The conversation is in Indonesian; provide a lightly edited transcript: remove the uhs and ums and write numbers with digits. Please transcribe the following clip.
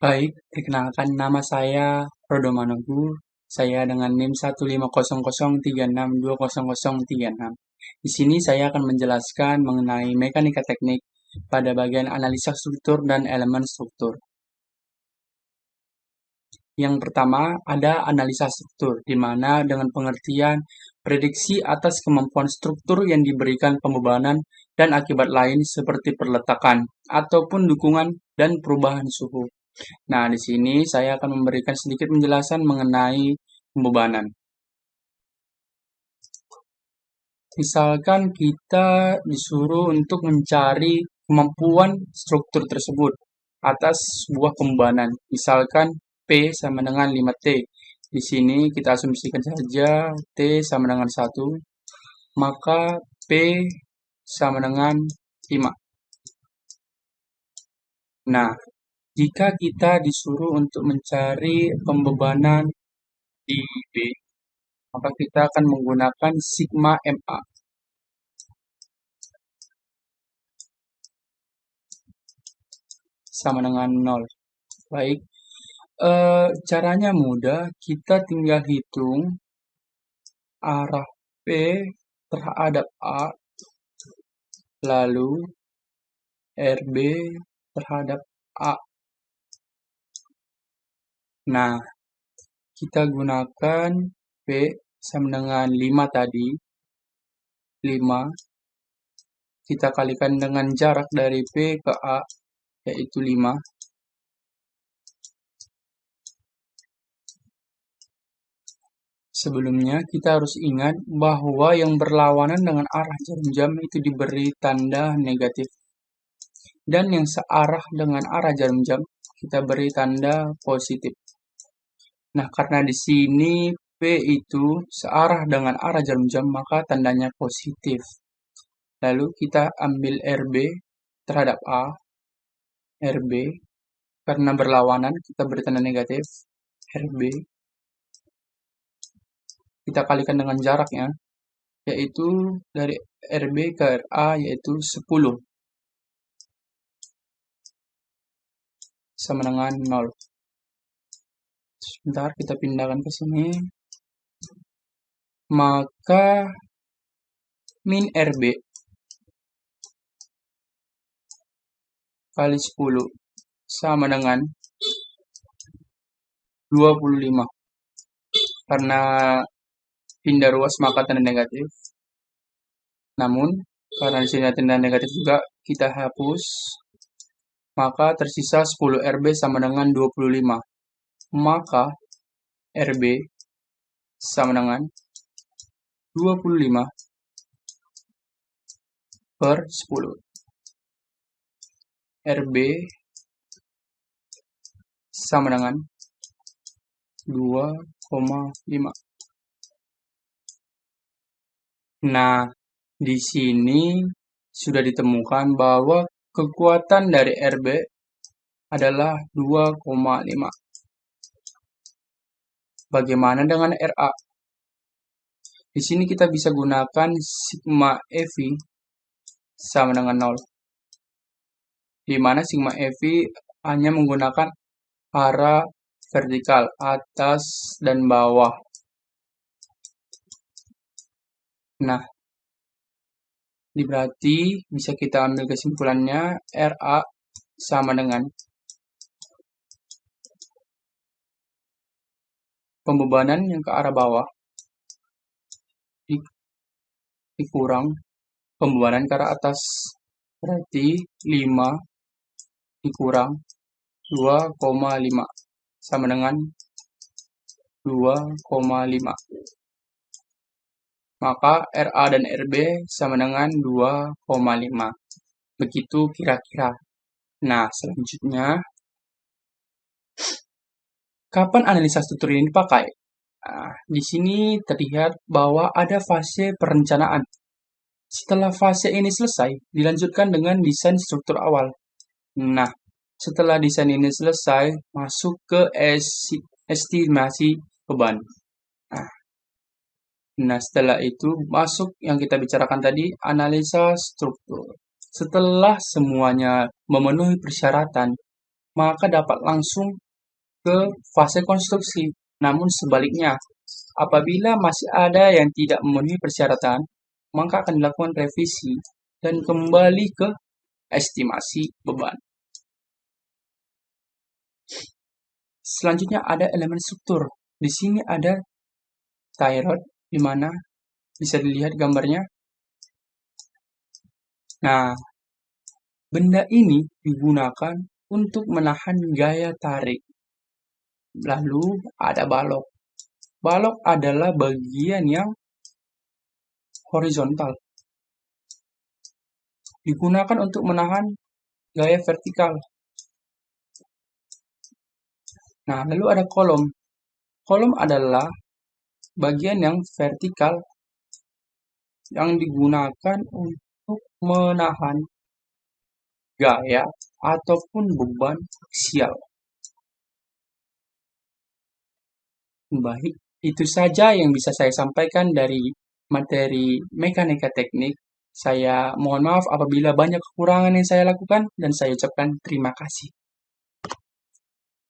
Baik, perkenalkan nama saya Rodo Manogu. Saya dengan NIM 15003620036. Di sini saya akan menjelaskan mengenai mekanika teknik pada bagian analisa struktur dan elemen struktur. Yang pertama ada analisa struktur, di mana dengan pengertian prediksi atas kemampuan struktur yang diberikan pembebanan dan akibat lain seperti perletakan ataupun dukungan dan perubahan suhu. Nah, di sini saya akan memberikan sedikit penjelasan mengenai pembebanan. Misalkan kita disuruh untuk mencari kemampuan struktur tersebut atas sebuah pembebanan. Misalkan P sama dengan 5T. Di sini kita asumsikan saja T sama dengan 1, maka P sama dengan 5. Nah, jika kita disuruh untuk mencari pembebanan di B, maka kita akan menggunakan sigma MA. Sama dengan 0. Baik, caranya mudah, kita tinggal hitung arah P terhadap A, lalu RB terhadap A. Nah, kita gunakan P sama dengan 5 tadi. 5 kita kalikan dengan jarak dari P ke A, yaitu 5. Sebelumnya, kita harus ingat bahwa yang berlawanan dengan arah jarum jam itu diberi tanda negatif. Dan yang searah dengan arah jarum jam, kita beri tanda positif. Nah, karena di sini P itu searah dengan arah jarum jam, maka tandanya positif. Lalu kita ambil RB terhadap A. RB, karena berlawanan, kita beri tanda negatif. RB. Kita kalikan dengan jaraknya, yaitu dari RB ke RA, yaitu 10. Sama dengan 0. Sebentar, kita pindahkan ke sini. Maka min RB kali 10 sama dengan 25. Karena pindah ruas maka tanda negatif. Namun, karena di sini ada tanda negatif juga, kita hapus. Maka tersisa 10 RB sama dengan 25. Maka RB sama dengan 25 per 10. RB sama dengan 2,5. Nah, di sini sudah ditemukan bahwa kekuatan dari RB adalah 2,5. Bagaimana dengan RA? Di sini kita bisa gunakan sigma EV sama dengan 0. Di mana sigma EV hanya menggunakan arah vertikal, atas dan bawah. Nah, ini berarti bisa kita ambil kesimpulannya RA sama dengan pembebanan yang ke arah bawah dikurang pembebanan ke arah atas. Berarti 5 dikurang 2,5 sama dengan 2,5. Maka RA dan RB sama dengan 2,5. Begitu kira-kira. Nah, selanjutnya, kapan analisa struktur ini dipakai? Nah, di sini terlihat bahwa ada fase perencanaan. Setelah fase ini selesai, dilanjutkan dengan desain struktur awal. Nah, setelah desain ini selesai, masuk ke estimasi beban. Nah, setelah itu masuk yang kita bicarakan tadi, analisa struktur. Setelah semuanya memenuhi persyaratan, maka dapat langsung ke fase konstruksi. Namun sebaliknya, apabila masih ada yang tidak memenuhi persyaratan, maka akan dilakukan revisi dan kembali ke estimasi beban. Selanjutnya ada elemen struktur. Di sini ada tie rod, di mana bisa dilihat gambarnya. Nah, benda ini digunakan untuk menahan gaya tarik. Lalu ada balok. Balok adalah bagian yang horizontal. Digunakan untuk menahan gaya vertikal. Nah, lalu ada kolom. Kolom adalah bagian yang vertikal yang digunakan untuk menahan gaya ataupun beban aksial. Baik, itu saja yang bisa saya sampaikan dari materi mekanika teknik. Saya mohon maaf apabila banyak kekurangan yang saya lakukan dan saya ucapkan terima kasih.